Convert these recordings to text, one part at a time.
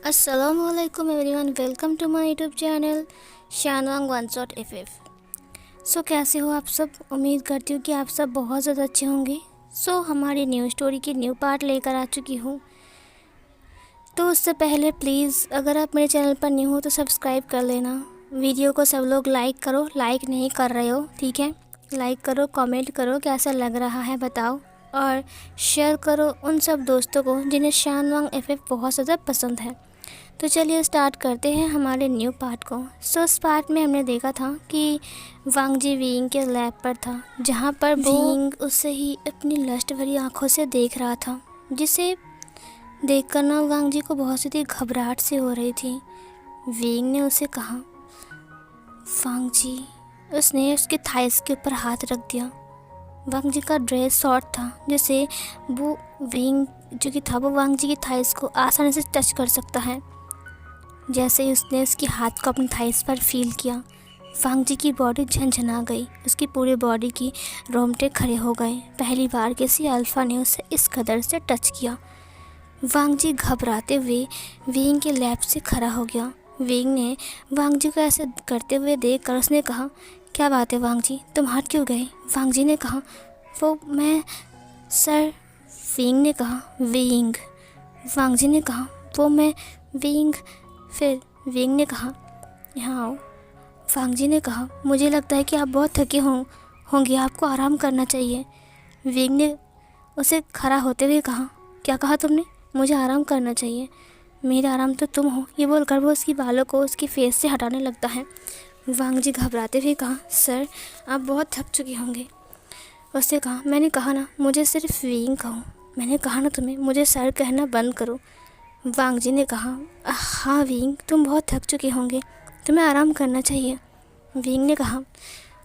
Assalamualaikum everyone, welcome to my YouTube channel शानवांग one shot F. So कैसे हो आप सब। उम्मीद करती हूँ कि आप सब बहुत ज़्यादा अच्छे होंगे। हमारी न्यू स्टोरी की न्यू पार्ट लेकर आ चुकी हूँ। तो उससे पहले प्लीज़ अगर आप मेरे चैनल पर न्यू हो तो सब्सक्राइब कर लेना। वीडियो को सब लोग लाइक करो, लाइक नहीं कर रहे हो ठीक है, लाइक करो, कमेंट करो कैसा लग रहा है बताओ, और शेयर करो उन सब दोस्तों को जिन्हें शानवांग एफ बहुत ज़्यादा पसंद है। तो चलिए स्टार्ट करते हैं हमारे न्यू पार्ट को। इस पार्ट में हमने देखा था कि वांग जी वीइंग के लैब पर था, जहाँ पर वीइंग उसे ही अपनी लस्ट भरी आंखों से देख रहा था, जिसे देखकर ना वांग जी को बहुत सी घबराहट सी हो रही थी। वीइंग ने उसे कहा, वांग जी। उसने उसके थाइस के ऊपर हाथ रख दिया। वांग जी का ड्रेस शॉर्ट था, जिससे वो वीइंग जो कि था वो वांग जी की थाइस को आसानी से टच कर सकता है। जैसे ही उसने उसके हाथ को अपनी थाइस पर फील किया, वांग जी की बॉडी झंझना गई। उसकी पूरी बॉडी की रोंगटे खड़े हो गए। पहली बार किसी अल्फ़ा ने उसे इस कदर से टच किया। वांग जी घबराते हुए वीइंग के लैब से खड़ा हो गया। वीइंग ने वांग जी को ऐसे करते हुए देखकर उसने कहा, क्या बात है वांग जी, तुम हट क्यों गए। वांग जी ने कहा, वो मैं सर। वीइंग ने कहा, वीइंग। वांग जी ने कहा, वो मैं वीइंग। फिर वीइंग ने कहा, यहाँ आओ। वांग जी ने कहा, मुझे लगता है कि आप बहुत थके होंगे, आपको आराम करना चाहिए। वीइंग ने उसे खड़ा होते हुए कहा, क्या कहा तुमने, मुझे आराम करना चाहिए, मेरा आराम तो तुम हो। ये बोलकर वो उसकी बालों को उसकी फेस से हटाने लगता है। वांग जी घबराते हुए कहा, सर आप बहुत थक चुके होंगे। उसने कहा, मैंने कहा ना मुझे सिर्फ वीइंग कहो, मैंने कहा ना तुम्हें मुझे सर कहना बंद करो। वांग जी ने कहा, हाँ वीइंग, तुम बहुत थक चुके होंगे, तुम्हें आराम करना चाहिए। वीइंग ने कहा,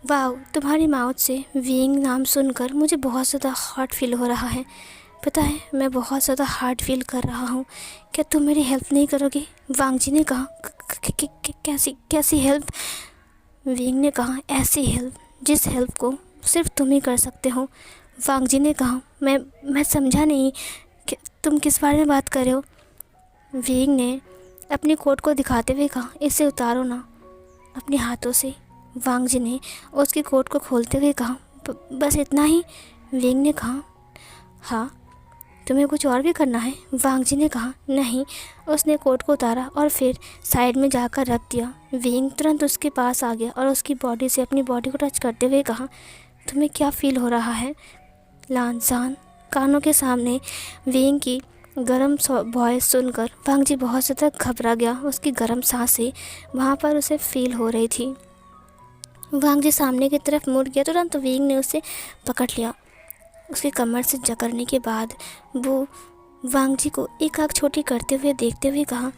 वाह, तुम्हारी माउथ से वीइंग नाम सुनकर मुझे बहुत ज़्यादा हार्ट फील हो रहा है। पता है मैं बहुत ज़्यादा हार्ट फील कर रहा हूँ, क्या तुम मेरी हेल्प नहीं करोगे। वांग जी ने कहा, कैसी कैसी हेल्प। वीइंग ने कहा, ऐसी हेल्प जिस हेल्प को सिर्फ तुम ही कर सकते हो। वांग जी ने कहा, मैं समझा नहीं कि तुम किस बारे में बात कर रहे हो। वीइंग ने अपनी कोट को दिखाते हुए कहा, इसे उतारो ना अपने हाथों से। वांग जी ने उसकी कोट को खोलते हुए कहा, बस इतना ही। वीइंग ने कहा, हाँ तुम्हें कुछ और भी करना है। वांग जी ने कहा, नहीं। उसने कोट को उतारा और फिर साइड में जाकर रख दिया। वीइंग तुरंत उसके पास आ गया और उसकी बॉडी से अपनी बॉडी को टच करते हुए कहा, तुम्हें क्या फील हो रहा है लानसान। कानों के सामने वीइंग की गर्म वॉइस सुनकर वांग जी बहुत ज़्यादा घबरा गया। उसकी गर्म सांसें वहाँ पर उसे फील हो रही थी। वांग जी सामने की तरफ मुड़ गया, तुरंत वीइंग ने उसे पकड़ लिया। उसकी कमर से जकड़ने के बाद वो वांग जी को एक आँख छोटी करते हुए देखते हुए कहा,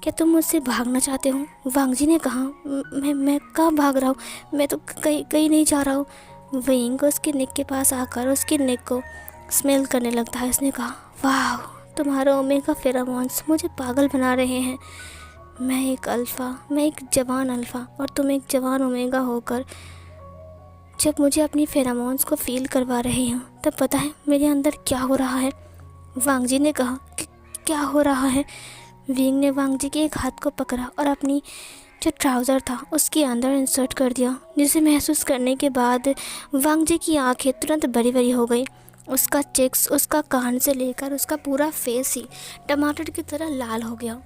क्या तुम मुझसे भागना चाहते हो। वांग जी ने कहा, मैं कहाँ भाग रहा हूँ, मैं तो कहीं नहीं जा रहा हूँ। वीइंग उसके नेक के पास आकर उसके नेक को स्मेल करने लगता है। उसने कहा, वाह, तुम्हारे ओमेगा फेरोमोन्स मुझे पागल बना रहे हैं। मैं एक जवान अल्फ़ा और तुम एक जवान ओमेगा होकर जब मुझे अपनी फेरोमोन्स को फील करवा रहे हो तब पता है मेरे अंदर क्या हो रहा है। वांग जी ने कहा, क्या हो रहा है। वीइंग ने वांग जी के एक हाथ को पकड़ा और अपनी जो ट्राउज़र था उसके अंदर इंसर्ट कर दिया, जिसे महसूस करने के बाद वांग जी की आंखें तुरंत बड़ी बड़ी हो गई। उसका चेक्स, उसका कान से लेकर उसका पूरा फेस ही टमाटर की तरह लाल हो गया।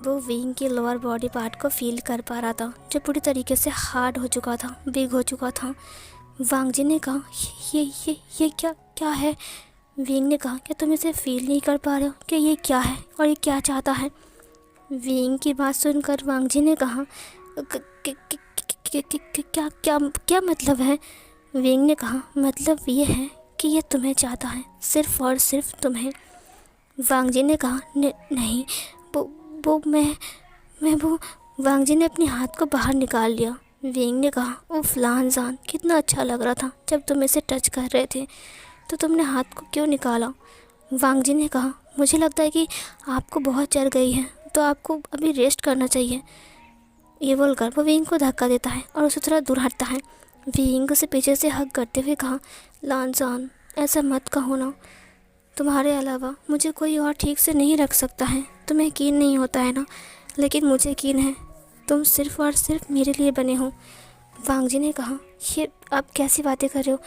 वो वीइंग के लोअर बॉडी पार्ट को फील कर पा रहा था, जो पूरी तरीके से हार्ड हो चुका था, बिग हो चुका था। वांग जी ने कहा, ये क्या क्या है। वीइंग ने कहा, क्या तुम इसे फील नहीं कर पा रहे हो कि ये क्या है और ये क्या चाहता है। वीइंग की बात सुनकर वांग जी ने कहा, क्या क्या क्या मतलब है। वीइंग ने कहा, मतलब ये है कि ये तुम्हें चाहता है, सिर्फ और सिर्फ तुम्हें। वांग जी ने कहा, नहीं, वो मैं वो। वांग जी ने अपने हाथ को बाहर निकाल लिया। वीइंग ने कहा, उफ लानजान, कितना अच्छा लग रहा था जब तुम इसे टच कर रहे थे, तो तुमने हाथ को क्यों निकाला। वांग जी ने कहा, मुझे लगता है कि आपको बहुत चढ़ गई है, तो आपको अभी रेस्ट करना चाहिए। ये बोलकर वो वीइंग को धक्का देता है और उसे थोड़ा दूर हटता है। वीइंग उसे पीछे से हग करते हुए कहा, लानजान ऐसा मत कहो ना, तुम्हारे अलावा मुझे कोई और ठीक से नहीं रख सकता है। तुम्हें यकीन नहीं होता है ना, लेकिन मुझे यकीन है तुम सिर्फ़ और सिर्फ मेरे लिए बने हो। वांग जी ने कहा, ये आप कैसी बातें कर रहे हो?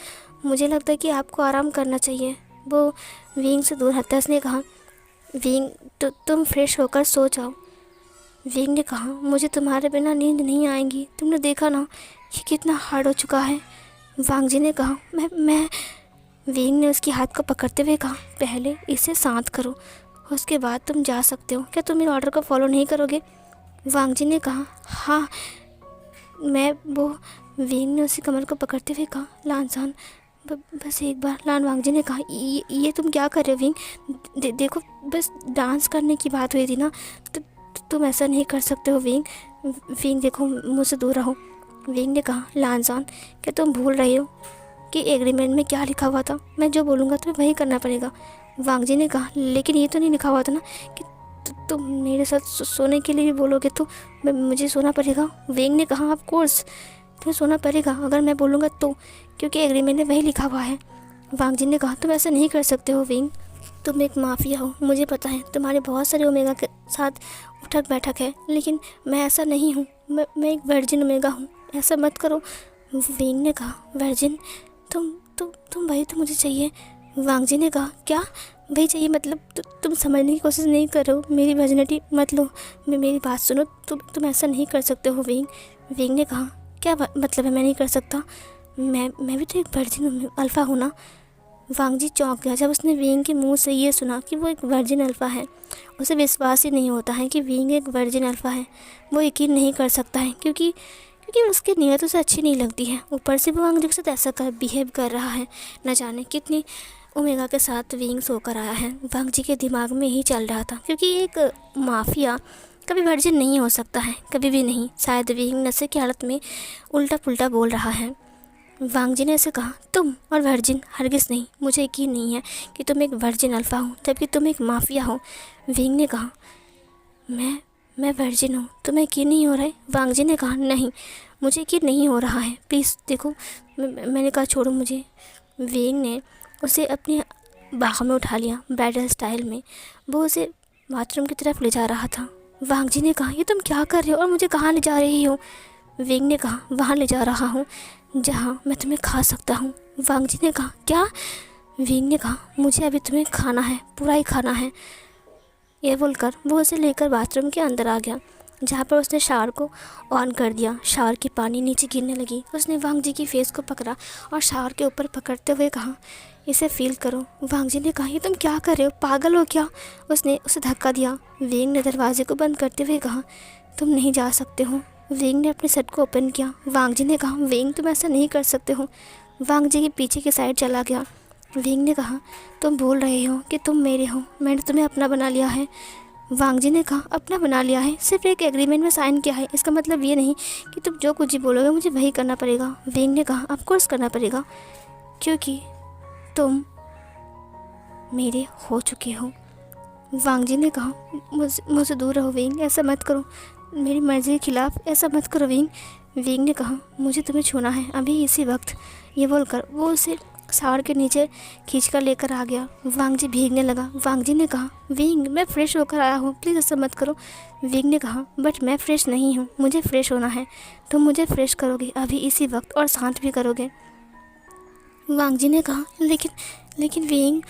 मुझे लगता है कि आपको आराम करना चाहिए। वो विंग से दूर हटता उसने कहा, विंग तुम फ्रेश होकर सो जाओ। विंग ने कहा, मुझे तुम्हारे बिना नींद नहीं आएगी। तुमने देखा ना ये कितना हार्ड हो चुका है। वांग जी ने कहा, मैं विंग ने उसके हाथ को पकड़ते हुए कहा, पहले इसे शांत करो, उसके बाद तुम जा सकते हो। क्या तुम मेरे ऑर्डर को फॉलो नहीं करोगे? वांग जी ने कहा, हाँ मैं वो विंग ने उसकी कमर को पकड़ते हुए कहा, लानसान बस एक बार। लान वांग जी ने कहा, ये तुम क्या कर रहे हो विंग? देखो बस डांस करने की बात हुई थी ना, तो तुम ऐसा नहीं कर सकते हो विंग। विंग देखो मुझसे दूर रहो। विंग ने कहा, लानसान क्या तुम भूल रहे हो कि एग्रीमेंट में क्या लिखा हुआ था? मैं जो बोलूँगा तुम्हें वही करना पड़ेगा। वांग जी ने कहा, लेकिन ये तो नहीं लिखा हुआ था ना कि तुम मेरे साथ सोने के लिए भी बोलोगे तो मुझे सोना पड़ेगा। विंग ने कहा, ऑफ कोर्स तुम्हें सोना पड़ेगा अगर मैं बोलूँगा तो, क्योंकि एग्रीमेंट में वही लिखा हुआ है। वांग जी ने कहा, तुम ऐसा नहीं कर सकते हो विंग, तुम एक माफिया हो, मुझे पता है तुम्हारे बहुत सारे ओमेगा के साथ उठक बैठक है, लेकिन मैं ऐसा नहीं हूँ। मैं एक वर्जिन ओमेगा हूँ, ऐसा मत करो। विंग ने कहा, वर्जिन? तुम वही तो मुझे चाहिए। वांग जी ने कहा, क्या वही चाहिए? मतलब तुम समझने की कोशिश नहीं करो, मेरी वर्जिनिटी मत लो, मेरी बात सुनो। तुम ऐसा नहीं कर सकते हो विंग। विंग ने कहा, क्या मतलब है मैं नहीं कर सकता? मैं भी तो एक वर्जिन अल्फ़ा हूँ ना। वांग जी चौंक गया जब उसने विंग के मुंह से ये सुना कि वो एक वर्जिन अल्फ़ा है। उसे विश्वास ही नहीं होता है कि विंग एक वर्जिन अल्फ़ा है। वो यकीन नहीं कर सकता है क्योंकि उसकी नीयत उसे अच्छी नहीं लगती है। ऊपर से वो वांग जी के साथ ऐसा बिहेव कर रहा है। न जाने कितनी ओमेगा के साथ विंग सोकर आया है। वांग जी के दिमाग में ही चल रहा था, क्योंकि एक माफिया कभी वर्जिन नहीं हो सकता है, कभी भी नहीं। शायद विंग नशे की हालत में उल्टा पुल्टा बोल रहा है। वांग जी ने ऐसे कहा, तुम और वर्जिन? हरगिज़ नहीं, मुझे यकीन नहीं है कि तुम एक वर्जिन अल्फ़ा हो जबकि तुम एक माफिया हो। विंग ने कहा, मैं वर्जिन हूँ, तुम्हें यकीन नहीं हो रहा है? वांग जी ने कहा, नहीं मुझे यकीन नहीं हो रहा है, प्लीज़ देखो। मैंने कहा, छोड़ो मुझे। विंग ने उसे अपनी बाहों में उठा लिया ब्राइडल स्टाइल में। वो उसे बाथरूम की तरफ ले जा रहा था। वांग जी ने कहा, ये तुम क्या कर रहे हो और मुझे कहाँ ले जा रही हो? विंग ने कहा, वहाँ ले जा रहा हूँ जहाँ मैं तुम्हें खा सकता हूँ। वांग जी ने कहा, क्या? विंग ने कहा, मुझे अभी तुम्हें खाना है, पूरा ही खाना है। ये बोलकर वो उसे लेकर बाथरूम के अंदर आ गया, जहाँ पर उसने शावर को ऑन कर दिया। शावर की पानी नीचे गिरने लगी। उसने वांग जी की फेस को पकड़ा और शावर के ऊपर पकड़ते हुए कहा, इसे फील करो। वांग जी ने कहा, ये तुम क्या कर रहे हो, पागल हो क्या? उसने उसे धक्का दिया। विंग ने दरवाजे को बंद करते हुए कहा, तुम नहीं जा सकते हो। विंग ने अपने शर्ट को ओपन किया। वांग जी ने कहा, विंग तुम ऐसा नहीं कर सकते हो। वांग जी के पीछे की साइड चला गया। विंग ने कहा, तुम भूल रहे हो कि तुम मेरे हो, मैंने तुम्हें अपना बना लिया है। वांग जी ने कहा, अपना बना लिया है? सिर्फ एक एग्रीमेंट में साइन किया है, इसका मतलब ये नहीं कि तुम जो कुछ भी बोलोगे मुझे वही करना पड़ेगा। विंग ने कहा, ऑफ कोर्स करना पड़ेगा, क्योंकि तुम मेरे हो चुके हो। वांग जी ने कहा, मुझसे दूर रहो विंग, ऐसा मत करो, मेरी मर्ज़ी के खिलाफ ऐसा मत करो विंग। विंग ने कहा, मुझे तुम्हें छूना है अभी इसी वक्त। ये बोलकर वो उसे शावर के नीचे खींचकर लेकर आ गया। वांग जी भीगने लगा। वांग जी ने कहा, विंग मैं फ़्रेश होकर आया हूँ, प्लीज़ ऐसा मत करो। विंग ने कहा, बट मैं फ़्रेश नहीं हूँ, मुझे फ़्रेश होना है। तुम मुझे फ़्रेश करोगे अभी इसी वक्त और शांत भी करोगे। वांग जी ने कहा, लेकिन विंग।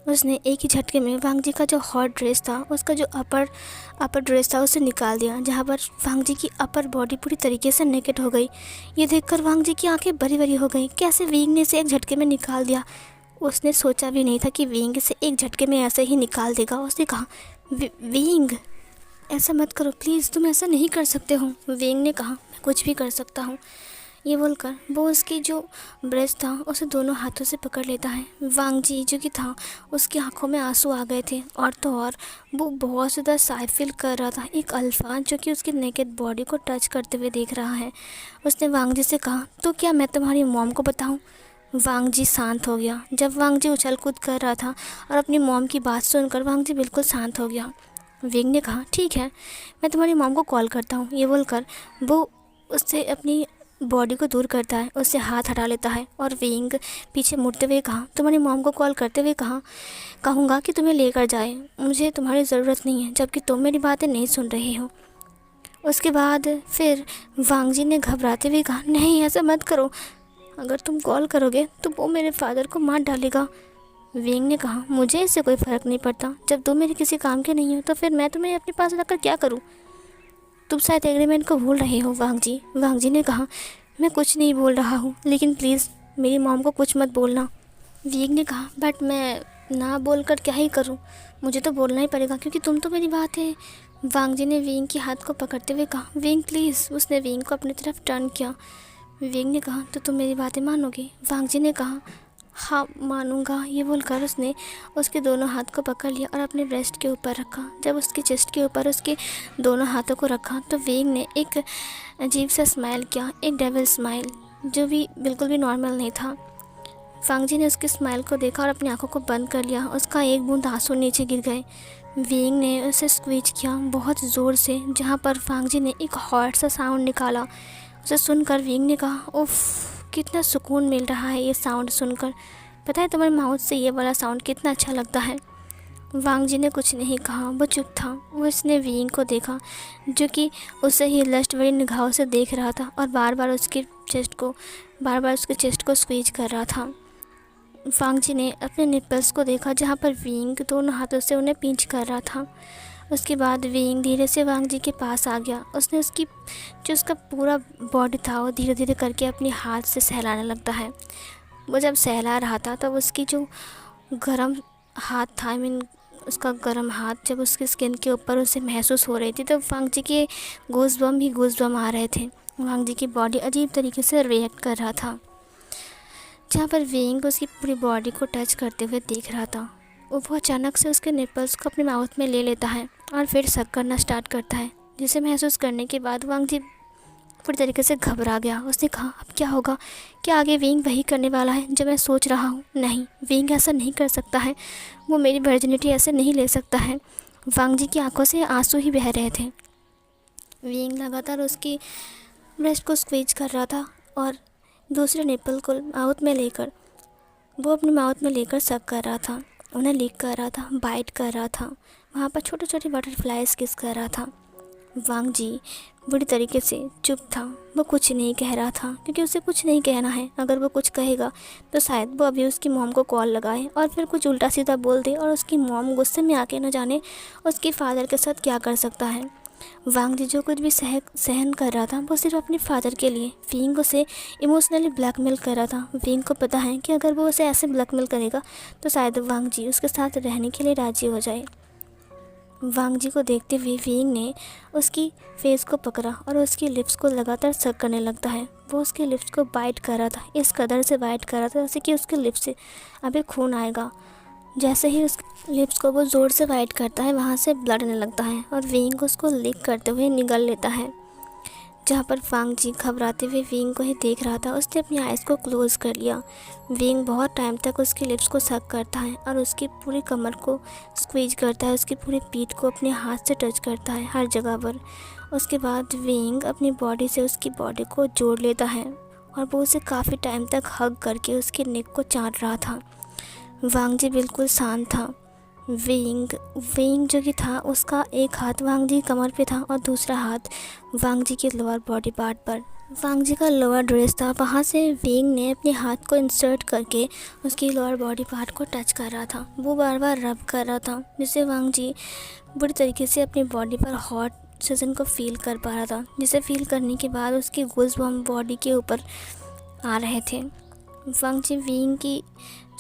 उसने एक ही झटके में वांग जी का जो हॉट ड्रेस था, उसका जो अपर ड्रेस था, उसे निकाल दिया, जहाँ पर वांग जी की अपर बॉडी पूरी तरीके से नेकेड हो गई। ये देखकर वांग जी की आंखें बड़ी बड़ी हो गई। कैसे विंग ने इसे एक झटके में निकाल दिया? उसने सोचा भी नहीं था कि विंग इसे एक झटके में ऐसे ही निकाल देगा। उसने कहा, विंग ऐसा मत करो प्लीज़, तुम ऐसा नहीं कर सकते हो। विंग ने कहा, मैं कुछ भी कर सकता हूँ। ये बोलकर वो उसकी जो ब्रेस्ट था उसे दोनों हाथों से पकड़ लेता है। वांग जी जो कि था, उसकी आंखों में आंसू आ गए थे, और तो और वो बहुत ज़्यादा शाय फील कर रहा था। एक अल्फा जो कि उसकी नेकेड बॉडी को टच करते हुए देख रहा है। उसने वांग जी से कहा, तो क्या मैं तुम्हारी मॉम को बताऊं? वांग जी शांत हो गया। जब वांग जी उछल कूद कर रहा था और अपनी मॉम की बात सुनकर वांग जी बिल्कुल शांत हो गया। विंग ने कहा, ठीक है, मैं तुम्हारी मॉम को कॉल करता हूँ। ये बोलकर वो उससे अपनी बॉडी को दूर करता है, उससे हाथ हटा लेता है और विंग पीछे मुड़ते हुए कहा, तुम्हारी मॉम को कॉल करते हुए कहूँगा कि तुम्हें लेकर जाए, मुझे तुम्हारी ज़रूरत नहीं है, जबकि तुम मेरी बातें नहीं सुन रहे हो। उसके बाद फिर वांग जी ने घबराते हुए कहा, नहीं ऐसा मत करो, अगर तुम कॉल करोगे तो वो मेरे फादर को मार डालेगा। विंग ने कहा, मुझे इससे कोई फ़र्क नहीं पड़ता, जब तुम मेरे किसी काम के नहीं हो तो फिर मैं तुम्हें अपने पास रखकर क्या करूँ। तुम शायद एग्रीमेंट को भूल रहे हो वांग जी। वांग जी ने कहा, मैं कुछ नहीं बोल रहा हूँ, लेकिन प्लीज़ मेरी मॉम को कुछ मत बोलना। विंग ने कहा, बट मैं ना बोलकर क्या ही करूँ, मुझे तो बोलना ही पड़ेगा क्योंकि तुम तो मेरी बात है। वांग जी ने विंग के हाथ को पकड़ते हुए कहा, विंग प्लीज़। उसने विंग को अपनी तरफ टर्न किया। विंग ने कहा, तो तुम मेरी बातें मानोगे। वांग जी ने कहा, हाँ मानूंगा। ये बोलकर उसने उसके दोनों हाथ को पकड़ लिया और अपने ब्रेस्ट के ऊपर रखा। जब उसके चेस्ट के ऊपर उसके दोनों हाथों को रखा तो विंग ने एक अजीब सा स्माइल किया, एक डेविल स्माइल, जो भी बिल्कुल भी नॉर्मल नहीं था। वांग जी ने उसके स्माइल को देखा और अपनी आंखों को बंद कर लिया। उसका एक बूंद आंसू नीचे गिर गए। विंग ने उसे स्क्वीज किया बहुत ज़ोर से, जहाँ पर वांग जी ने एक हॉट सा साउंड निकाला। उसे सुनकर विंग ने कहा, उफ़ कितना सुकून मिल रहा है ये साउंड सुनकर। पता है तुम्हारे माउथ से ये वाला साउंड कितना अच्छा लगता है। वांग जी ने कुछ नहीं कहा, वो चुप था। वो उसने विंग को देखा जो कि उसे ही लस्ट भरी निगाहों से देख रहा था और बार बार उसके चेस्ट को स्क्वीज कर रहा था। वांग जी ने अपने निपल्स को देखा जहाँ पर विंग दोनों हाथों से उन्हें पिंच कर रहा था। उसके बाद विंग धीरे से वांग जी के पास आ गया। उसने उसका पूरा बॉडी था वो धीरे धीरे करके अपने हाथ से सहलाने लगता है। वो जब सहला रहा था तब उसकी जो गर्म हाथ था, आई मीन उसका गर्म हाथ जब उसकी स्किन के ऊपर उसे महसूस हो रही थी तो वांग जी के गूज़बम्प आ रहे थे। वांग जी की बॉडी अजीब तरीके से रिएक्ट कर रहा था। जहाँ पर विंग उसकी पूरी बॉडी को टच करते हुए देख रहा था, वो अचानक से उसके निपल्स को अपने माउथ में ले लेता है और फिर सक करना स्टार्ट करता है, जिसे महसूस करने के बाद वांग जी पूरी तरीके से घबरा गया। उसने कहा, अब क्या होगा, क्या आगे विंग वही करने वाला है जो मैं सोच रहा हूँ। नहीं, विंग ऐसा नहीं कर सकता है, वो मेरी वर्जिनिटी ऐसे नहीं ले सकता है। वांग जी की आंखों से आंसू ही बह रहे थे। विंग लगातार उसकी ब्रेस्ट को स्क्वीज कर रहा था और दूसरे निपल को अपने माउथ में लेकर सक कर रहा था, उन्हें लिक कर रहा था, बाइट कर रहा था। वहाँ पर छोटे छोटे बटरफ्लाइज किस कर रहा था। वांग जी बुरी तरीके से चुप था। वो कुछ नहीं कह रहा था क्योंकि उसे कुछ नहीं कहना है। अगर वो कुछ कहेगा तो शायद वो अभी उसकी मॉम को कॉल लगाए और फिर कुछ उल्टा सीधा बोल दे और उसकी मॉम गुस्से में आके न जाने उसके फादर के साथ क्या कर सकता है। वांग जी जो कुछ भी सहन कर रहा था वो सिर्फ अपने फादर के लिए। विंग उसे इमोशनली ब्लैकमेल कर रहा था। विंग को पता है कि अगर वो उसे ऐसे ब्लैकमेल करेगा तो शायद वांग जी उसके साथ रहने के लिए राज़ी हो जाए। वांग जी को देखते हुए विंग ने उसकी फेस को पकड़ा और उसकी लिप्स को लगातार सक करने लगता है। वो उसके लिप्स को बाइट कर रहा था, इस कदर से बाइट कर रहा था जैसे कि उसके लिप्स से अभी खून आएगा। जैसे ही उस लिप्स को वो ज़ोर से बाइट करता है वहाँ से ब्लड आने लगता है और विंग उसको लिक करते हुए निगल लेता है। जहाँ पर वांग जी घबराते हुए विंग को ही देख रहा था, उसने अपनी आइज़ को क्लोज़ कर लिया। विंग बहुत टाइम तक उसके लिप्स को सक करता है और उसकी पूरी कमर को स्क्वीज करता है, उसकी पूरी पीठ को अपने हाथ से टच करता है हर जगह पर। उसके बाद विंग अपनी बॉडी से उसकी बॉडी को जोड़ लेता है और वो उसे काफ़ी टाइम तक हग करके उसके नेक को चाट रहा था। वांग जी बिल्कुल शांत था। विंग जो कि था उसका एक हाथ वांग जी कमर पे था और दूसरा हाथ वांग जी के लोअर बॉडी पार्ट पर। वांग जी का लोअर ड्रेस था, वहाँ से विंग ने अपने हाथ को इंसर्ट करके उसकी लोअर बॉडी पार्ट को टच कर रहा था। वो बार बार रब कर रहा था जिससे वांग जी बुरी तरीके से अपनी बॉडी पर हॉट सेंसेशन को फील कर पा रहा था, जिसे फील करने के बाद उसकी गूज़बम्प बॉडी के ऊपर आ रहे थे। वांग जी विंग की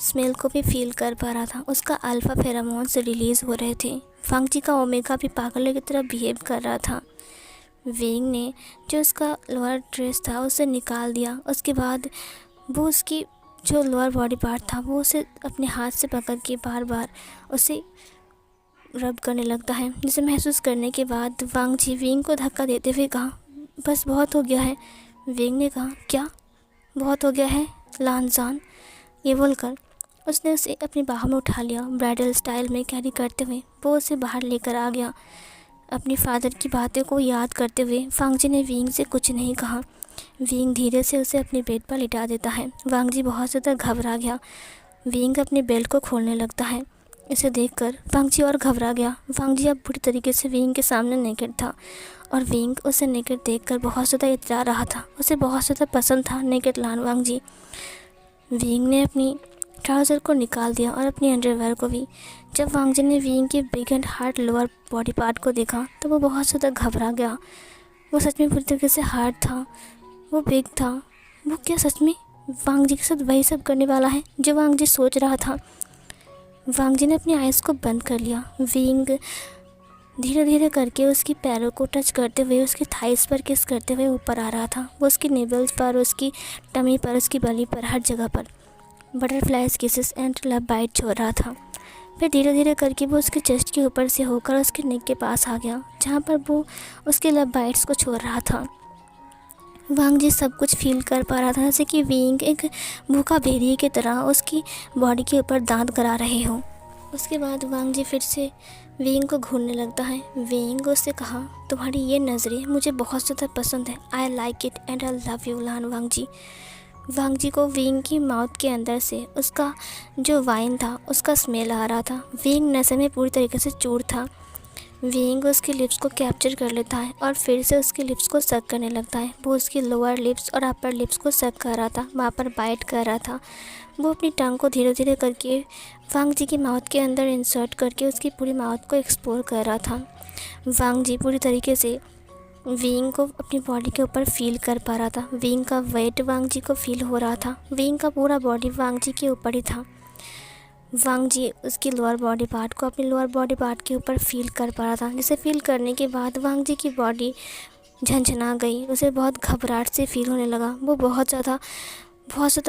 स्मेल को भी फील कर पा रहा था, उसका अल्फा फेरोमोन्स रिलीज़ हो रहे थे। वांग जी का ओमेगा भी पागलों की तरह बिहेव कर रहा था। विंग ने जो उसका लोअर ड्रेस था उसे निकाल दिया। उसके बाद वो उसकी जो लोअर बॉडी पार्ट था वो उसे अपने हाथ से पकड़ के बार बार उसे रब करने लगता है, जिसे महसूस करने के बाद वांग जी विंग को धक्का देते हुए कहा, बस बहुत हो गया है। विंग ने कहा, क्या बहुत हो गया है लानजान। ये बोलकर उसने उसे अपनी बाहों में उठा लिया। ब्राइडल स्टाइल में कैरी करते हुए वो उसे बाहर लेकर आ गया। अपनी फादर की बातों को याद करते हुए वांग जी ने विंग से कुछ नहीं कहा। विंग धीरे से उसे अपने बेड पर लिटा देता है। वांग जी बहुत ज़्यादा घबरा गया। विंग अपने बेल्ट को खोलने लगता है। इसे देखकर वांग जी और घबरा गया। वांग जी अब बुरी तरीके से विंग के सामने नेकेड था और विंग उसे नेकेड देखकर बहुत ज़्यादा इतरा रहा था। उसे बहुत ज़्यादा पसंद था नेकेड लान वांग जी। विंग ने अपनी ट्राउज़र को निकाल दिया और अपनी अंडरवेयर को भी। जब वांग जी ने विंग के big and hard lower body part को देखा तो वो बहुत ज़्यादा घबरा गया। वो सच में पूरी तरीके से हार्ड था, वो बिग था। वो क्या सच में वांग जी के साथ वही सब करने वाला है जो वांग जी सोच रहा था? वांग जी ने अपनी आइज़ को बंद कर लिया। विंग धीरे धीरे करके उसकी पैरों को टच करते हुए, उसकी थाइस पर किस करते हुए ऊपर आ रहा था। वो उसकी नेवल्स पर, उसकी टमी पर, उसकी बली पर, हर जगह पर butterflies kisses and love bite छोड़ रहा था। फिर धीरे धीरे करके वो उसके चेस्ट के ऊपर से होकर उसके नेक के पास आ गया, जहाँ पर वो उसके लव बाइट्स को छोड़ रहा था। वांग जी सब कुछ फील कर पा रहा था, जैसे कि विंग एक भूखा भेड़िए की तरह उसकी बॉडी के ऊपर दांत गड़ा रहे हो। उसके बाद वांग जी फिर से विंग को घूरने लगता है। विंग उससे कहा, तुम्हारी ये नज़रें मुझे बहुत ज़्यादा पसंद है। I like it and I love you Lan Wang ji. Wang ji को विंग की माउथ के अंदर से उसका जो वाइन था उसका स्मेल आ रहा था। विंग नशे में पूरी तरीके से चूर था। विंग उसके लिप्स को कैप्चर कर लेता है और फिर से उसके लिप्स को सक करने लगता है। वो उसकी लोअर लिप्स और अपर लिप्स को सक कर रहा था, वहाँ पर बाइट कर रहा था। वो अपनी टंग को धीरे धीरे करके वांग जी की माउथ के अंदर इंसर्ट करके उसकी पूरी माउथ को एक्सप्लोर कर रहा था। वांग जी पूरी तरीके से विंग को अपनी बॉडी के ऊपर फील कर पा रहा था। विंग का वेट वांग जी को फील हो रहा था। विंग का पूरा बॉडी वांग जी के ऊपर ही था। वांग जी उसकी लोअर बॉडी पार्ट को अपनी लोअर बॉडी पार्ट के ऊपर फील कर पा रहा था, जिसे फील करने के बाद वांग जी की बॉडी झंझना गई। उसे बहुत घबराहट से फील होने लगा। वो बहुत ज़्यादा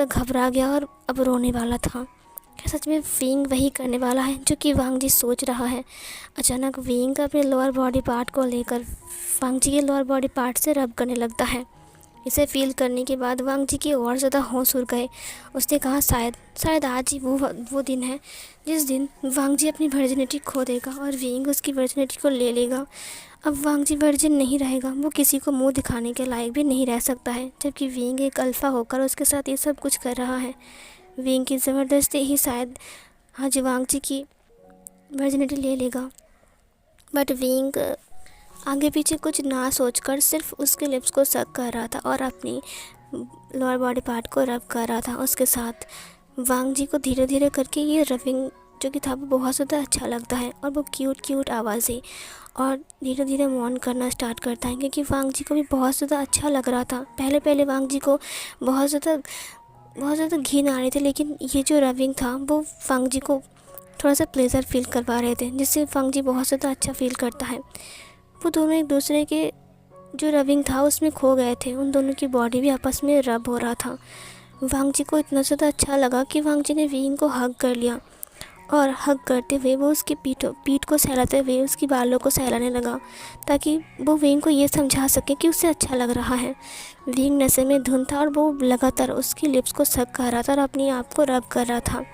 घबरा गया और अब रोने वाला था। क्या सच में विंग वही करने वाला है जो कि वांग जी सोच रहा है? अचानक विंग अपने लोअर बॉडी पार्ट को लेकर वांग जी के लोअर बॉडी पार्ट से रब करने लगता है। इसे फील करने के बाद वांग जी के और ज़्यादा होश उड़ गए। उसने कहा, शायद आज ही वो दिन है जिस दिन वांग जी अपनी वर्जिनिटी खो देगा और विंग उसकी वर्जिनिटी को ले लेगा। अब वांग जी वर्जिन नहीं रहेगा, वो किसी को मुंह दिखाने के लायक भी नहीं रह सकता है, जबकि विंग एक अल्फ़ा होकर उसके साथ ये सब कुछ कर रहा है। विंग की ज़बरदस्ती ही शायद आज वांग जी की वर्जिनिटी ले लेगा। बट विंग आगे पीछे कुछ ना सोचकर सिर्फ उसके लिप्स को सक कर रहा था और अपनी लोअर बॉडी पार्ट को रब कर रहा था। उसके साथ वांग जी को धीरे धीरे करके ये रबिंग जो कि था वो बहुत ज़्यादा अच्छा लगता है और वो क्यूट आवाज़ें और धीरे धीरे मौन करना स्टार्ट करता है, क्योंकि वांग जी को भी बहुत ज़्यादा अच्छा लग रहा था। पहले वांग जी को बहुत ज़्यादा घिन आ रही थी, लेकिन ये जो रबिंग था वो वांग जी को थोड़ा सा प्लेजर फील करवा रहे थे, जिससे वांग जी बहुत ज़्यादा अच्छा फील करता है। वो दोनों एक दूसरे के जो रबिंग था उसमें खो गए थे। उन दोनों की बॉडी भी आपस में रब हो रहा था। वांग जी को इतना ज़्यादा अच्छा लगा कि वांग जी ने विंग को हग कर लिया और हग करते हुए वो उसकी पीठ को सहलाते हुए उसकी बालों को सहलाने लगा, ताकि वो विंग को ये समझा सके कि उसे अच्छा लग रहा है। विंग नशे में धुन था और वो लगातार उसकी लिप्स को सक कर रहा था और अपने आप को रब कर रहा था।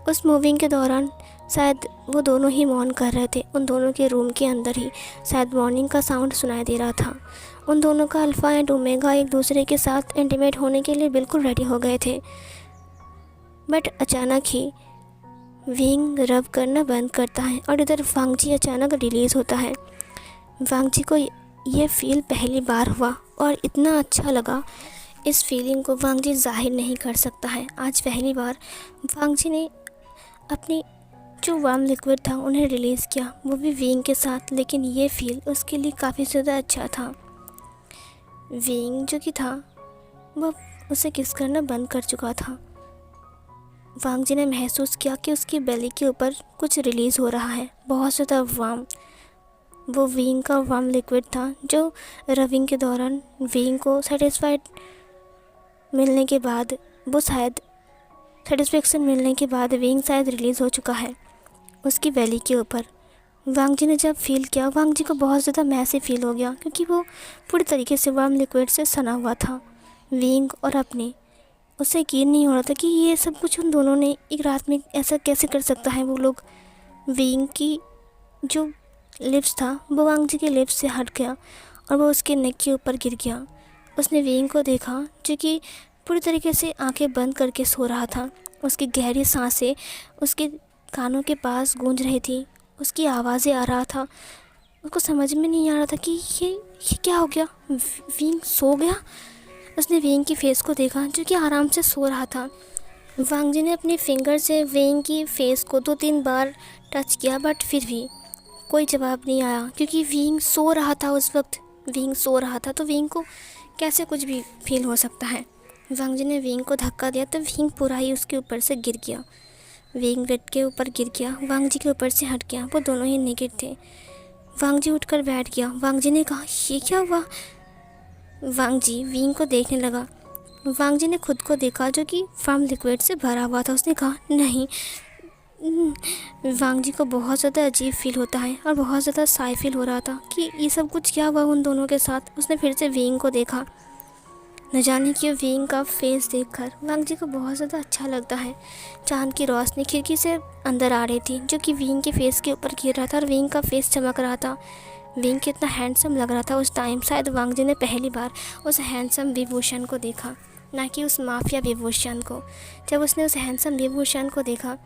उस मूविंग के दौरान शायद वो दोनों ही मौन कर रहे थे। उन दोनों के रूम के अंदर ही शायद मॉर्निंग का साउंड सुनाई दे रहा था। उन दोनों का अल्फ़ा एंड ओमेगा एक दूसरे के साथ इंटीमेट होने के लिए बिल्कुल रेडी हो गए थे। बट अचानक ही विंग रब करना बंद करता है और इधर वांग जी अचानक रिलीज़ होता है। वांग जी को ये फील पहली बार हुआ और इतना अच्छा लगा। इस फीलिंग को वांग जी जाहिर नहीं कर सकता है। आज पहली बार वांग जी ने अपनी जो वार्म लिक्विड था उन्हें रिलीज़ किया, वो भी विंग के साथ, लेकिन ये फील उसके लिए काफ़ी ज़्यादा अच्छा था। विंग जो कि था वो उसे किस करना बंद कर चुका था। वांग जी ने महसूस किया कि उसकी बेली के ऊपर कुछ रिलीज़ हो रहा है, बहुत ज़्यादा वार्म। वो विंग का वार्म लिक्विड था जो रविंग के दौरान विंग को सेटिस्फाइड मिलने के बाद सेटिस्फेक्शन मिलने के बाद विंग शायद रिलीज़ हो चुका है उसकी बेली के ऊपर। वांग जी ने जब फील किया, वांग जी को बहुत ज़्यादा मैसे फील हो गया, क्योंकि वो पूरी तरीके से वार्म लिक्विड से सना हुआ था। विंग और अपने उसे यकीन नहीं हो रहा था कि ये सब कुछ उन दोनों ने एक रात में ऐसा कैसे कर सकता है वो लोग। विंग की जो लिप्स था वो वांग जी के लिप्स से हट गया और वो उसके नेक के ऊपर गिर गया। उसने विंग को देखा जो कि पूरी तरीके से आंखें बंद करके सो रहा था। उसकी गहरी सांसें उसके कानों के पास गूंज रही थी, उसकी आवाज़ें आ रहा था। उसको समझ में नहीं आ रहा था कि ये क्या हो गया, विंग सो गया। उसने विंग की फेस को देखा जो कि आराम से सो रहा था। वांग जी ने अपने फिंगर से विंग की फेस को 2-3 बार टच किया, बट फिर भी कोई जवाब नहीं आया क्योंकि विंग सो रहा था। उस वक्त विंग सो रहा था तो विंग को कैसे कुछ भी फील हो सकता है। वांग जी ने विंग को धक्का दिया तो विंग पूरा ही उसके ऊपर से गिर गया। विंग बेड के ऊपर गिर गया, वांग जी के ऊपर से हट गया। वो दोनों ही नेकेड थे। वांग जी उठकर बैठ गया। वांग जी ने कहा, ये क्या हुआ? वांग जी विंग को देखने लगा। वांग जी ने खुद को देखा जो कि फार्म लिक्विड से भरा हुआ था। उसने कहा, नहीं। वांग जी को बहुत ज़्यादा अजीब फील होता है और बहुत ज़्यादा साई फील हो रहा था कि ये सब कुछ क्या हुआ उन दोनों के साथ। उसने फिर से विंग को देखा। न जाने क्यों विंग का फेस देखकर वांग जी को बहुत ज़्यादा अच्छा लगता है। चांद की रोशनी खिड़की से अंदर आ रही थी जो कि विंग के फेस के ऊपर गिर रहा था और विंग का फेस चमक रहा था। विंग कितना हैंडसम लग रहा था उस टाइम। शायद वांग जी ने पहली बार उस हैंडसम विभूषण को देखा, ना कि उस माफिया विभूषण को। जब उसने उस हैंडसम विभूषण को देखा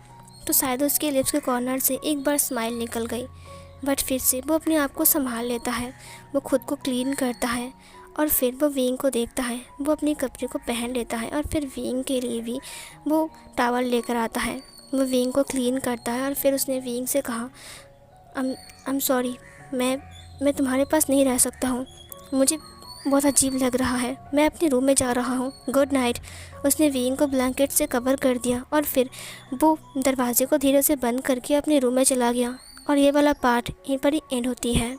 तो शायद उसके लिप्स के कॉर्नर से एक बार स्माइल निकल गई, बट फिर से वो अपने आप को संभाल लेता है। वो खुद को क्लीन करता है और फिर वो विंग को देखता है। वो अपने कपड़े को पहन लेता है और फिर विंग के लिए भी वो टॉवल लेकर आता है। वो विंग को क्लीन करता है और फिर उसने विंग से कहा, आई एम सॉरी, मैं तुम्हारे पास नहीं रह सकता हूँ। मुझे बहुत अजीब लग रहा है, मैं अपने रूम में जा रहा हूँ, गुड नाइट। उसने विंग को ब्लैंकेट से कवर कर दिया और फिर वो दरवाजे को धीरे से बंद करके अपने रूम में चला गया। और ये वाला पार्ट यहीं पर ही एंड होती है।